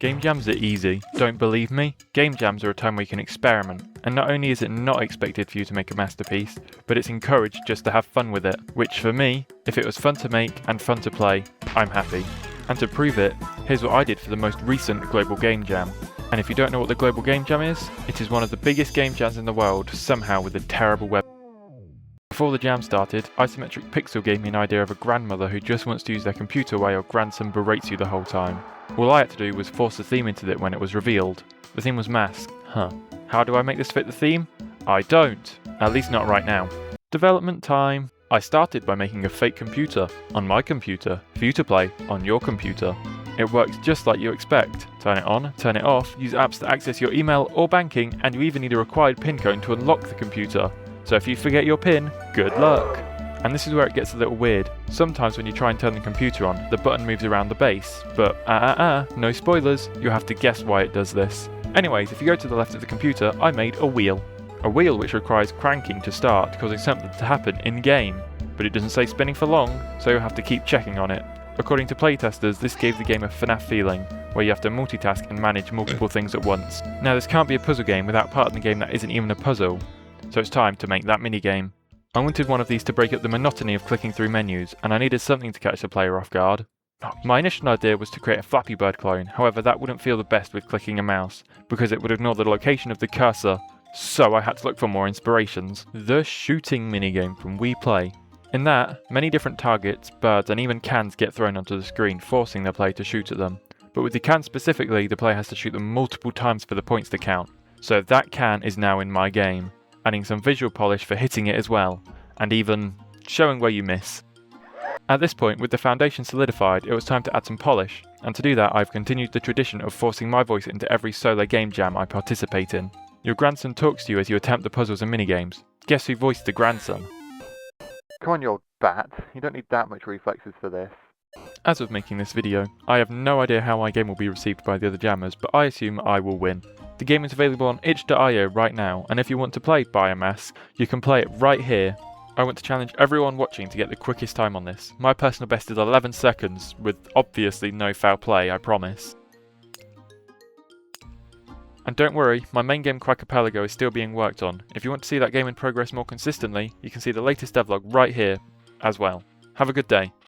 Game jams are easy. Don't believe me? Game jams are a time where you can experiment, and not only is it not expected for you to make a masterpiece, but it's encouraged just to have fun with it, which for me, if it was fun to make and fun to play, I'm happy. And to prove it, here's what I did for the most recent Global Game Jam. And if you don't know what the Global Game Jam is, it is one of the biggest game jams in the world, somehow with a terrible web. Before the jam started, Isometric Pixel gave me an idea of a grandmother who just wants to use their computer while your grandson berates you the whole time. All I had to do was force the theme into it when it was revealed. The theme was masked. How do I make this fit the theme? I don't. At least not right now. Development time. I started by making a fake computer, on my computer, for you to play on your computer. It works just like you expect. Turn it on, turn it off, use apps to access your email or banking, and you even need a required PIN code to unlock the computer. So if you forget your PIN, good luck. And this is where it gets a little weird. Sometimes when you try and turn the computer on, the button moves around the base, but no spoilers, you have to guess why it does this. Anyways, if you go to the left of the computer, I made a wheel. A wheel which requires cranking to start, causing something to happen in-game. But it doesn't say spinning for long, so you'll have to keep checking on it. According to playtesters, this gave the game a FNAF feeling, where you have to multitask and manage multiple things at once. Now this can't be a puzzle game without part of the game that isn't even a puzzle, so it's time to make that minigame. I wanted one of these to break up the monotony of clicking through menus, and I needed something to catch the player off guard. My initial idea was to create a Flappy Bird clone, however that wouldn't feel the best with clicking a mouse, because it would ignore the location of the cursor, so I had to look for more inspirations. The shooting minigame from Wii Play. In that, many different targets, birds and even cans get thrown onto the screen, forcing the player to shoot at them. But with the can specifically, the player has to shoot them multiple times for the points to count. So that can is now in my game, adding some visual polish for hitting it as well, and even showing where you miss. At this point, with the foundation solidified, it was time to add some polish, and to do that I've continued the tradition of forcing my voice into every solo game jam I participate in. Your grandson talks to you as you attempt the puzzles and minigames. Guess who voiced the grandson? Come on, you old bat. You don't need that much reflexes for this. As of making this video, I have no idea how my game will be received by the other jammers, but I assume I will win. The game is available on itch.io right now, and if you want to play Biomass, you can play it right here. I want to challenge everyone watching to get the quickest time on this. My personal best is 11 seconds, with obviously no foul play, I promise. And don't worry, my main game Quackipelago is still being worked on. If you want to see that game in progress more consistently, you can see the latest devlog right here as well. Have a good day.